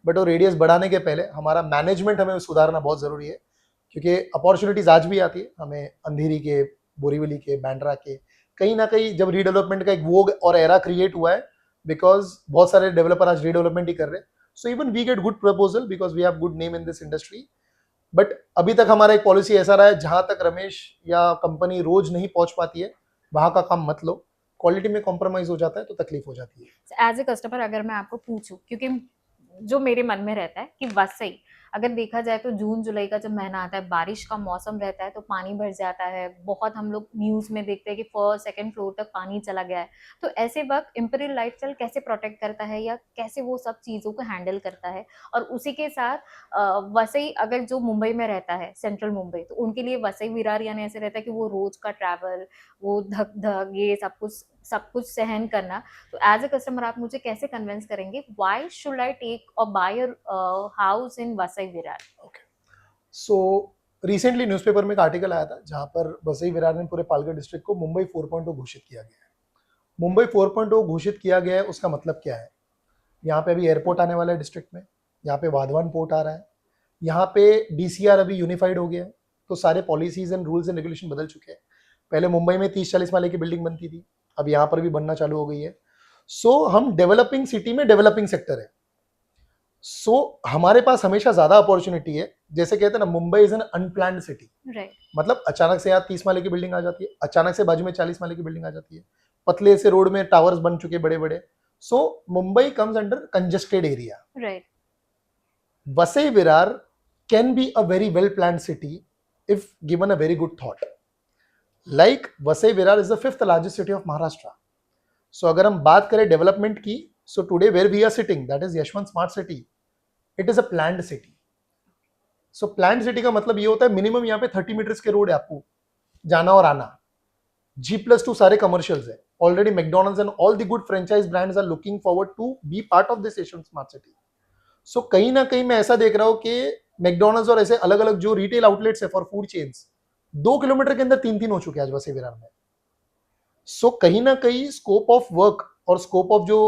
बट वो रेडियस बढ़ाने के पहले हमारा मैनेजमेंट हमें सुधारना बहुत जरूरी है, क्योंकि अपॉर्चुनिटीज आज भी आती है हमें अंधेरी के, बोरीवली के, बैंड्रा के. कहीं ना कहीं जब रीडेवलपमेंट का एक वोग और एरा क्रिएट हुआ है, बिकॉज बहुत सारे डेवलपर आज रीडेवलपमेंट ही कर रहे हैं. So even we get good proposal because we have good name in this industry. But अभी तक हमारा एक पॉलिसी ऐसा रहा है, जहां तक रमेश या कंपनी रोज नहीं पहुंच पाती है वहां का काम मत लो. क्वालिटी में कॉम्प्रोमाइज हो जाता है तो तकलीफ हो जाती है. एज ए कस्टमर अगर मैं आपको पूछूं, क्योंकि जो मेरे मन में रहता है कि वसई अगर देखा जाए तो जून जुलाई का जब महीना आता है, बारिश का मौसम रहता है तो पानी भर जाता है. बहुत हम लोग न्यूज में देखते हैं कि फर्स्ट सेकंड फ्लोर तक पानी चला गया है. तो ऐसे वक्त इंपीरियल लाइफस्टाइल कैसे प्रोटेक्ट करता है या कैसे वो सब चीजों को हैंडल करता है? और उसी के साथ वसई अगर जो मुंबई में रहता है, सेंट्रल मुंबई, तो उनके लिए वसई विरार यानी ऐसे रहता है कि वो रोज का ट्रैवल, वो धक धक, ये सब कुछ सहन करना. तो एज ए कस्टमर आप मुझे कैसे कन्विंस करेंगे, व्हाई शुड आई टेक और buy house in Vasai Virar? So recently newspaper में एक आर्टिकल आया था जहां पर वसई विरार ने पूरे पालघर डिस्ट्रिक्ट को मुंबई 4.0 घोषित किया गया है. मुंबई 4.0 घोषित किया गया है, उसका मतलब क्या है? यहाँ पे अभी एयरपोर्ट आने वाला है डिस्ट्रिक्ट में, यहाँ पे वाधवान पोर्ट आ रहा है, यहाँ पे DCR अभी यूनिफाइड हो गया है, तो सारे policies and rules and regulation बदल चुके हैं। पहले मुंबई में 30-40 माले की बिल्डिंग बनती थी, अब यहाँ पर भी बनना चालू हो गई है। सो हम डेवलपिंग सिटी में डेवलपिंग सेक्टर है। सो हमारे पास हमेशा ज्यादा अपॉर्चुनिटी है। जैसे कहते हैं ना, Mumbai is an unplanned city. Right, मतलब अचानक से यहाँ 30 माले की बिल्डिंग आ जाती है, अचानक से बाजू में 40 माले की बिल्डिंग आ जाती है, पतले से रोड में टावर्स बन चुके बड़े बड़े। So Mumbai comes under congested area. Right, Vasai Virar can be a very well planned city if given a very good thought. Like Vasai Virar is the fifth largest city of Maharashtra. So अगर हम बात करें development की, so today where we are sitting, that is Yashwant Smart City, it is a planned city. So planned city का मतलब ये होता है मिनिमम यहाँ पे 30 मीटर्स के रोड है आपको जाना और आना। G+2 सारे कमर्शियल्स है। Already McDonald's and all the good franchise brands are looking forward to be part of this Yashwant Smart City. सो कहीं ना कहीं मैं ऐसा देख रहा हूँ कि मैकडोनल्ड्स और ऐसे अलग अलग जो रिटेल आउटलेट्स है फॉर फूड चेन्स 2 किलोमीटर के अंदर 3 हो चुके हैं आज वसई विरार में। सो कहीं ना कहीं स्कोप ऑफ वर्क और स्कोप ऑफ जो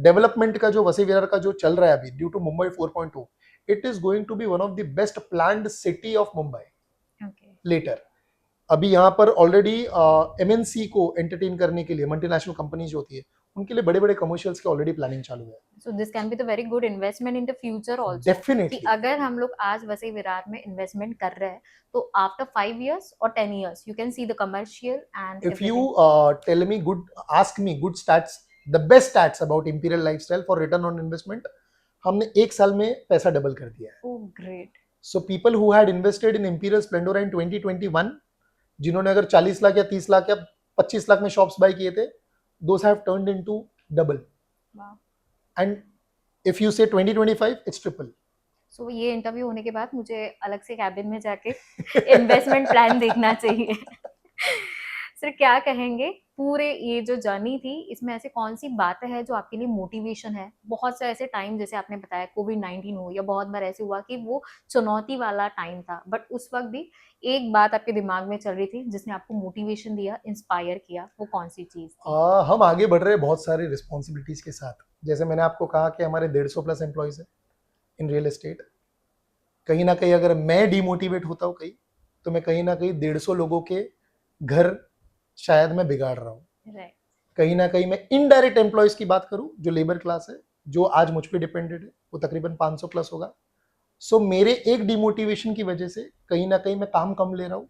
डेवलपमेंट का जो वसई विरार का जो चल रहा है अभी due to Mumbai 4.2, it is going to be one of the best planned city of Mumbai okay, later. अभी यहाँ पर ऑलरेडी एमएनसी को एंटरटेन करने के लिए मल्टीनेशनल कंपनीज जो होती है उनके लिए बड़े बड़े कमर्शियल्स की ऑलरेडी प्लानिंग चालू है। So this can be the very good investment in the future also, कि डेफिनेटली अगर हम लोग आज वसई विरार में इन्वेस्टमेंट कर रहे हैं तो आफ्टर 5 years और 10 years you can see the commercial and if you tell me good, ask me good stats, the best stats about Imperial Lifestyle for return on investment, हमने एक साल में पैसा डबल कर दिया है। Oh great, So people who had invested in Imperial Splendora in 2021, जिन्होंने अगर 40 लाख या 30 लाख या 25 लाख में शॉप्स बाय किए थे, those have turned into double. वाह। And if you say 2025, it's triple. सो ये इंटरव्यू होने के बाद मुझे अलग से कैबिन में जाके इन्वेस्टमेंट प्लान देखना चाहिए। सर क्या कहेंगे, पूरे ये जो जर्नी थी इसमें ऐसे कौन सी बातें हैं जो आपके लिए मोटिवेशन है? बहुत से ऐसे टाइम जैसे आपने बताया कोविड-19 हो या बहुत बार ऐसे हुआ कि वो चुनौती वाला टाइम था, बट उस वक्त भी एक बात आपके दिमाग में चल रही थी जिसने आपको मोटिवेशन दिया, इंस्पायर किया, वो कौन सी चीज थी? हम आगे बढ़ रहे हैं बहुत सारी रिस्पॉन्सिबिलिटीज के साथ। जैसे मैंने आपको कहा कि हमारे 150 प्लस एम्प्लॉयज है इन रियल एस्टेट। कहीं ना कहीं अगर मैं डिमोटिवेट होता हूँ कहीं, तो मैं कहीं ना कहीं 150 लोगों के घर शायद मैं बिगाड़ रहा हूँ। राइट, कहीं ना कहीं मैं इनडायरेक्ट एम्प्लॉयज की बात करूँ, जो लेबर क्लास है जो आज मुझ पर डिपेंडेड है, वो तकरीबन 500 प्लस होगा। सो मेरे एक डिमोटिवेशन की वजह से कहीं ना कहीं मैं काम कम ले रहा हूँ,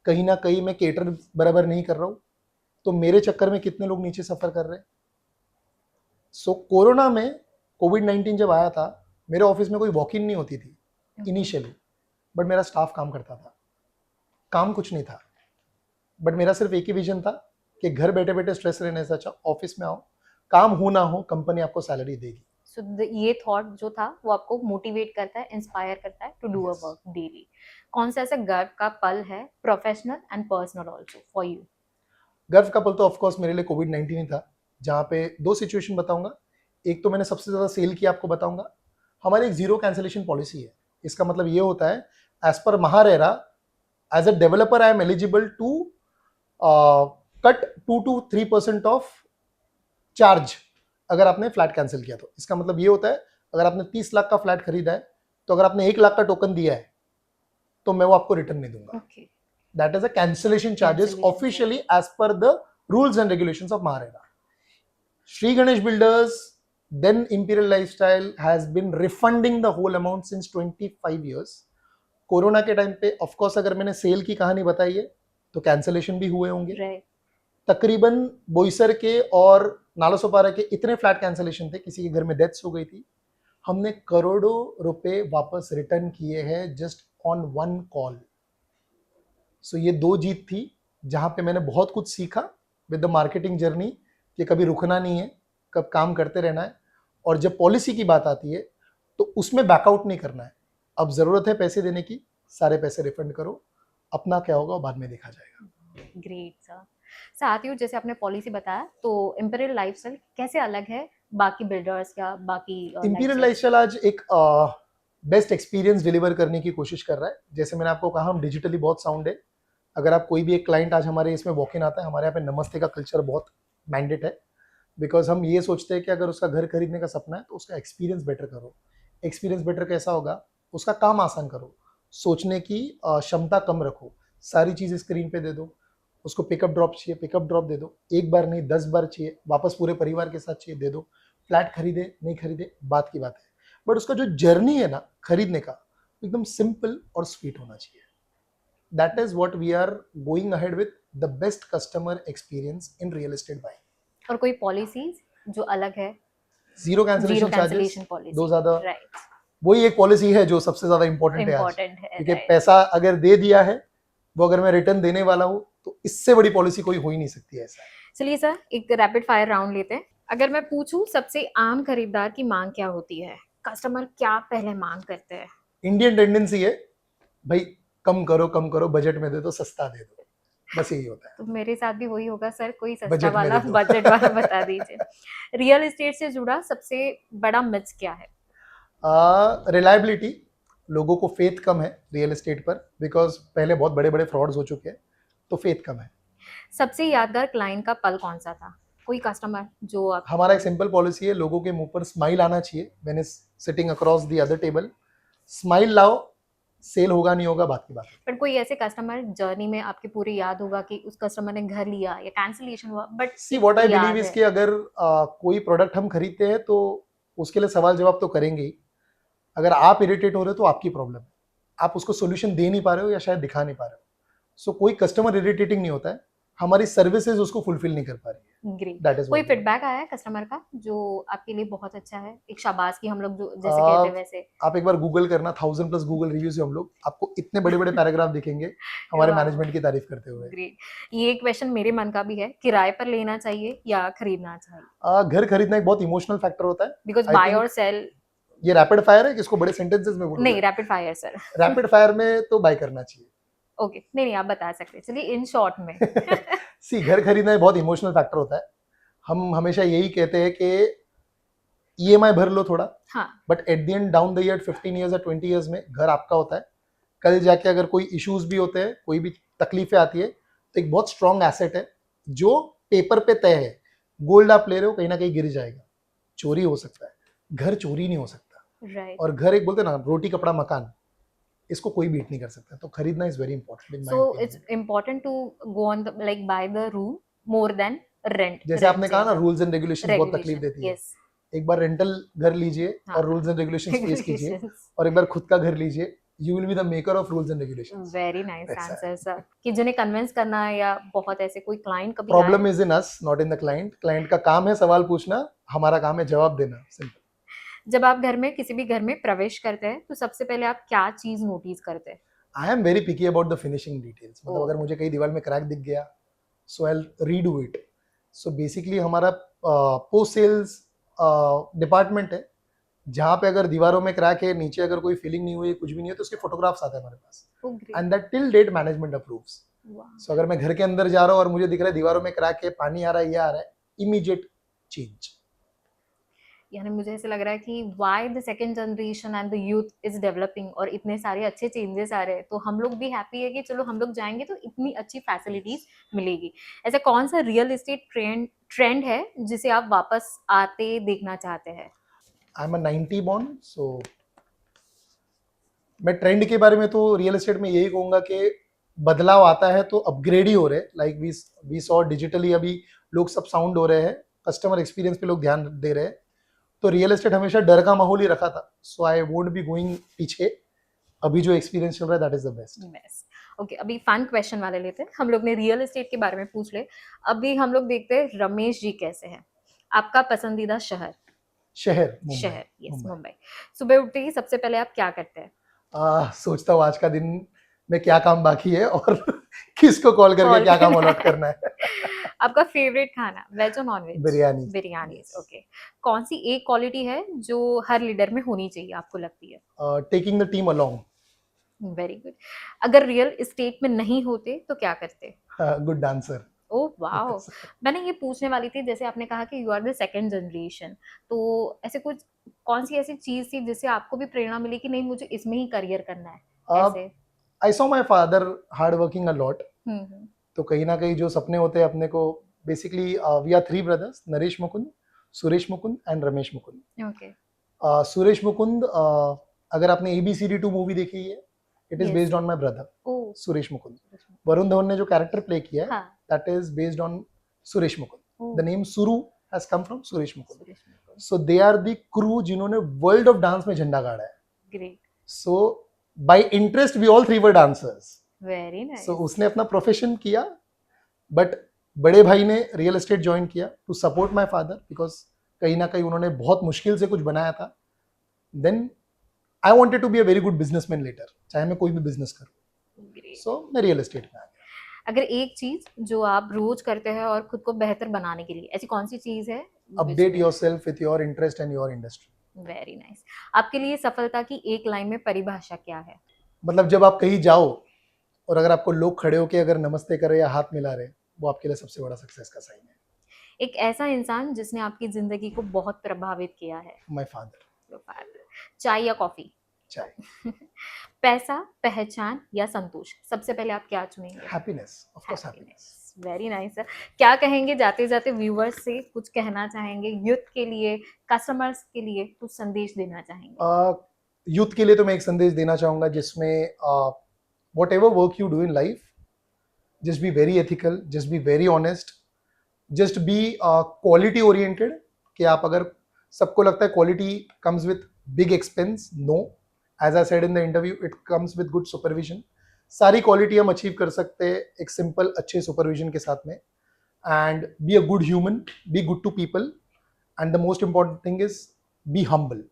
कहीं ना कहीं मैं केटर बराबर नहीं कर रहा हूँ, तो मेरे चक्कर में कितने लोग नीचे सफर कर रहे हैं। सो कोरोना में कोविड-19 जब आया था, मेरे ऑफिस में कोई वॉक इन नहीं होती थी इनिशियली, बट मेरा स्टाफ काम करता था। काम कुछ नहीं था, बट मेरा सिर्फ एक ही विजन था कि घर बैठे बैठे स्ट्रेस रहने से अच्छा ऑफिस में आओ, काम हो ना हो कंपनी आपको सैलरी देगी। सो ये थॉट जो था वो आपको मोटिवेट करता है, इंस्पायर करता है to do a Yes. Work daily. कौन सा ऐसा गर्व का पल है, professional and personal also for you? गर्व का पल तो ऑफकोर्स मेरे लिए कोविड-19 ही था, जहाँ पे दो सिचुएशन बताऊंगा। एक तो मैंने सबसे ज्यादा सेल किया आपको बताऊंगा। हमारी एक जीरो कैंसिलेशन पॉलिसी है। इसका मतलब ये होता है, एज पर MahaRERA, as a developer I am eligible to cut 2 to 3% of charge अगर आपने फ्लैट कैंसिल किया तो। इसका मतलब ये होता है, अगर आपने 30 लाख का फ्लैट खरीदा है, तो अगर आपने 1 लाख का टोकन दिया है, तो मैं वो आपको रिटर्न नहीं दूंगा। Okay, That is a cancellation charges Cancellation officially as per the rules and regulations of Maharera. Sri Ganesh Builders, then Imperial Lifestyle, has been refunding the whole amount since 25 years. Corona के time पे of course अगर मैंने cell की कहानी बताई है, तो cancellation भी हुए होंगे। राइट, तकरीबन बोईसर के और नालासोपारा के इतने फ्लैट कैंसिलेशन थे, किसी के घर में डेथ्स हो गई थी, हमने करोड़ों रुपए वापस रिटर्न किए हैं जस्ट ऑन वन कॉल। सो ये दो जीत थी, जहाँ पे मैंने बहुत कुछ सीखा विद द मार्केटिंग जर्नी, कि कभी रुकना नहीं है, कब काम करते रहना है, और जब पॉलिसी की बात आती है तो उसमें बैकआउट नहीं करना है। अब ज़रूरत है पैसे देने की, सारे पैसे रिफंड करो, अपना क्या होगा वो बाद में देखा जाएगा। Great sir. साथियों जैसे आपने पॉलिसी बताया, तो इंपीरियल लाइफस्टाइल कैसे अलग है बाकी बिल्डर्स या बाकी इंपीरियल लाइफस्टाइल आज एक बेस्ट एक्सपीरियंस डिलीवर करने की कोशिश कर रहा है। जैसे मैंने आपको कहा, हम डिजिटली बहुत साउंड है। अगर आप कोई भी एक क्लाइंट आज हमारे इसमें वॉक इन आता है, हमारे यहाँ पे नमस्ते का कल्चर बहुत मैंडेट है, बिकॉज हम ये सोचते हैं कि अगर उसका घर खरीदने का सपना है तो उसका एक्सपीरियंस बेटर करो। एक्सपीरियंस बेटर कैसा होगा, उसका काम आसान करो। सोचने की क्षमता कम रखो, सारी चीज़ स्क्रीन पे दे दो, उसको पिकअप ड्रॉप चाहिए पिकअप ड्रॉप दे दो, एक बार नहीं 10 बार चाहिए वापस पूरे परिवार के साथ चाहिए दे दो, फ्लैट खरीदे नहीं खरीदे बात की बात है, बट उसका जो जर्नी है ना खरीदने का एकदम सिंपल और स्वीट होना चाहिए. That is what we are going ahead with the best customer experience in real estate buying. और कोई पॉलिसीज जो अलग है? Zero zero cancellation charges, cancellation दो पॉलिसी, ज्यादा, राइट, वही एक पॉलिसी है जो सबसे ज्यादा इंपॉर्टेंट है आज, इम्पोर्टेंट है, क्योंकि राइट. पैसा अगर दे दिया है वो अगर मैं रिटर्न देने वाला हूँ तो इससे बड़ी पॉलिसी कोई हो ही नहीं सकती है. ऐसा चलिए सर, एक रैपिड फायर राउंड लेते हैं. अगर मैं पूछूं सबसे आम खरीदार की मांग क्या होती है, कस्टमर क्या पहले मांग करते हैं? इंडियन टेंडेंसी है भाई, कम करो बजट में दे दो सस्ता दे दो, बस यही होता है. तो मेरे साथ भी वही होगा सर, कोई सस्ता बजट में वाला दे दो. बजट वाला बता दीजिए. रियल एस्टेट से जुड़ा सबसे बड़ा मिथ क्या है? रिलायबिलिटी, लोगों को फेथ कम है रियल एस्टेट पर, बिकॉज पहले बहुत बड़े बड़े फ्रॉड्स हो चुके हैं, तो फेथ कम है. सबसे यादगार क्लाइंट का पल कौन सा था? कोई कस्टमर जो आप... हमारा एक सिंपल पॉलिसी है, लोगों के मुंह पर स्माइल आना चाहिए when is sitting across the other table. Smile लाओ, सेल होगा नहीं होगा बात की बात है. पर कोई ऐसे कस्टमर जर्नी में आपकी पूरी याद होगा कि उस कस्टमर ने घर लिया या कैंसिलेशन हुआ, बट सी व्हाट आई याद बिलीव इज है. कि अगर कोई प्रोडक्ट हम खरीदते हैं तो उसके लिए सवाल जवाब तो करेंगे ही. अगर आप इरिटेट हो रहे हो तो आपकी प्रॉब्लम है, आप उसको सोल्यूशन दे नहीं पा रहे हो या शायद दिखा नहीं पा रहे हो. सो कोई कस्टमर इरिटेटिंग नहीं होता है, हमारी सर्विसेज उसको फुलफिल नहीं कर पा रही है. ग्रेट. दैट इज कोई फीडबैक आया है कस्टमर का जो आपके लिए बहुत अच्छा है, एक शाबाश की हम लोग जो जैसे कहते हैं वैसे? आप एक बार गूगल करना, 1000+ गूगल रिव्यूज हम लोग, आपको इतने बड़े बड़े पैराग्राफ दिखेंगे हमारे वाह, मैनेजमेंट की तारीफ करते हुए. ग्रेट. ये क्वेश्चन मेरे मन का भी है, किराए पर लेना चाहिए या खरीदना चाहिए? घर खरीदना एक बहुत इमोशनल फैक्टर होता है. बिकॉज I बाय think और सेल... ये रैपिड फायर है कि इसको बड़े सेंटेंसेस में बोलूं? नहीं, rapid fire sir. Rapid fire में तो बाय करना चाहिए. ओके, नहीं नहीं, आप बता सकते हैं. चलिए इन शॉर्ट में. सी घर खरीदना एक बहुत इमोशनल फैक्टर होता है. हम हमेशा यही कहते हैं कि ईएमआई भर लो थोड़ा, हाँ, but at the and down the year 15 years या 20 ईयर्स में घर आपका होता है. कल जाके अगर कोई इश्यूज भी होते हैं, कोई भी तकलीफें आती है, तो एक बहुत स्ट्रॉन्ग एसेट है जो पेपर पे तय है. गोल्ड आप ले रहे हो, कहीं ना कहीं गिर जाएगा, चोरी हो सकता है, घर चोरी नहीं हो सकता. राइट. और घर एक बोलते हैं ना, रोटी कपड़ा मकान, इसको कोई बीट नहीं कर सकता. तो खरीदना is very important in so my it's important to go on the like buy the room more than rent. जैसे आपने कहा ना, रूल्स एंड रेगुलेशंस बहुत तकलीफ देती है. यस. एक बार रेंटल घर लीजिए हाँ. और रूल्स एंड रेगुलेशंस फेस कीजिए, और एक बार खुद का घर लीजिए, you will be the maker of rules and regulations. Very nice ऐसा है. Answer sir. कि जिन्हें कन्विंस करना है या बहुत ऐसे कोई क्लाइंट कभी प्रॉब्लम आए... is in us, not in the client. Client का काम है सवाल पूछना, हमारा काम है जवाब देना. सिंपल. जब आप घर में किसी भी घर में प्रवेश करते हैं तो सबसे पहले आप क्या चीज नोटिस करते हैं? I am very picky about the finishing details. मतलब Oh. अगर मुझे कहीं दीवार में क्रैक दिख गया, सो आई रीडू इट. सो बेसिकली हमारा पोस्ट सेल्स डिपार्टमेंट है, जहाँ पे अगर दीवारों में क्रैक है, नीचे अगर कोई फीलिंग नहीं हुई, कुछ भी नहीं है, तो उसके फोटोग्राफ्स आते हैं हमारे पास, Oh, great. And that till debt management approves. Wow. सो अगर मैं घर के अंदर जा रहा हूँ और मुझे दिख रहा है दीवारों में क्रैक है, पानी आ रहा है, ये आ रहा है, इमीडिएट चेंज. यानी मुझे ऐसे लग रहा है कि why the second generation and the youth is developing और इतने सारे अच्छे चेंजेस आ रहे हैं, तो हम लोग भी हैप्पी है कि चलो हम लोग जाएंगे तो इतनी अच्छी फैसिलिटीज मिलेगी. ऐसा कौन सा रियल एस्टेट ट्रेंड है जिसे आप वापस आते देखना चाहते हैं? आई एम अ 90 बॉर्न, सो मैं ट्रेंड के बारे में तो रियल एस्टेट में यही कहूंगा कि बदलाव आता है तो अपग्रेड ही हो रहे हैं. लाइक वी सॉ डिजिटली अभी लोग सब साउंड हो रहे हैं, कस्टमर एक्सपीरियंस पे लोग ध्यान दे रहे हैं. तो रियल एस्टेट हमेशा डर का माहौल ही रखा था, सो आई वोंट बी गोइंग पीछे. अभी जो एक्सपीरियंस चल रहा है that is the best. Best. Okay, अभी फन क्वेश्चन वाले लेते हैं. हम लोग ने रियल एस्टेट के बारे में पूछ ले, अभी हम लोग देखते हैं रमेश जी कैसे हैं. आपका पसंदीदा शहर? शहर मुंबई. शहर, यस, मुंबई. मुंबई. सुबह उठते ही सबसे पहले आप क्या करते हैं? सोचता हूँ आज का दिन में क्या काम बाकी है और किसको कॉल करके क्या काम अलॉट करना है. आपका फेवरेट खाना वेज और non veg? Biryani. Biryani. Okay. कौन सी एक क्वालिटी है जो हर लीडर में होनी चाहिए आपको लगती है? Taking the team along. Very good. अगर रियल एस्टेट में नहीं होते तो क्या करते? Good dancer. Oh wow. मैंने ये पूछने वाली थी, जैसे आपने कहा कि you are the second generation, तो ऐसे कुछ कौन सी ऐसी चीज थी जिससे आपको भी प्रेरणा मिली कि नहीं मुझे इसमें ही करियर करना है? ऐसे? I saw my father hard working a lot. Hmm. तो कहीं ना कहीं जो सपने होते हैं अपने को, basically we are 3 brothers, Naresh Mukund, Suresh Mukund and Ramesh Mukund. Okay. Suresh Mukund, अगर आपने ABCD 2 मूवी देखी है, it is Yes. Based on my brother Oh. Suresh Mukund. Varun Dhawan ने जो कैरेक्टर प्ले किया है हाँ. that is based on Suresh Mukund. Oh. The name Suru has come from Suresh Mukund. Suresh Mukund. So they are the crew जिन्होंने world of dance में झंडा गाड़ा है. Great. So by interest we all three were dancers. Very nice. So उसने अपना profession किया, but बड़े भाई ने रियल एस्टेट ज्वाइन किया to support my father, because कहीं ना कहीं उन्होंने बहुत मुश्किल से कुछ बनाया था. Then I wanted to be a very good businessman later, चाहे मैं कोई भी बिजनेस करूं. Great. सो मैं रियल एस्टेट में आ गया. अगर एक चीज जो आप रोज करते हैं और खुद को बेहतर बनाने के लिए, ऐसी कौन सी चीज है? Update yourself with your interest and your industry. Very nice. आपके लिए सफलता की एक लाइन में परिभाषा क्या है? मतलब जब आप कहीं जाओ और अगर आपको लोग खड़े होके अगर नमस्ते कर रहे या हाथ मिला रहे, वो आपके लिए सबसे बड़ा सक्सेस का साइन है. एक ऐसा इंसान जिसने आपकी जिंदगी को बहुत प्रभावित किया है? My father. Your father. चाय या कॉफी? चाय. पैसा, पहचान या संतोष? सबसे पहले आप क्या चुनेंगे? Happiness, of course happiness. Very nice. क्या कहेंगे जाते जाते व्यूवर्स से? कुछ कहना चाहेंगे यूथ के लिए, कस्टमर्स के लिए कुछ संदेश देना चाहेंगे? यूथ के लिए तो मैं एक संदेश देना चाहूंगा जिसमें whatever work you do in life, just be very ethical, just be very honest, just be quality oriented. कि आप अगर सबको लगता है quality comes with big expense, no. As I said in the interview, it comes with good supervision. सारी quality हम achieve कर सकते हैं एक सिंपल अच्छे सुपरविजन के साथ में. And be a good human, be good to people, and the most important thing is be humble.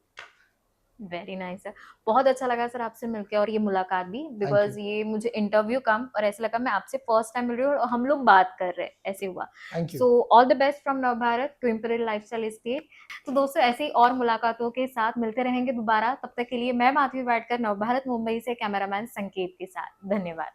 Very nice. बहुत अच्छा लगा सर आपसे मिलकर और ये मुलाकात भी, बिकॉज ये मुझे इंटरव्यू कम और ऐसा लगा मैं आपसे फर्स्ट टाइम मिल रही हूँ और हम लोग बात कर रहे हैं, ऐसे हुआ. Thank you. So all the best from Navbharat to Imperial Lifestyle Estate. तो दोस्तों ऐसे ही और मुलाकातों के साथ मिलते रहेंगे दोबारा. तब तक के लिए मैं माधवी वाडकर, नवभारत मुंबई से कैमरामैन संकेत के साथ. धन्यवाद.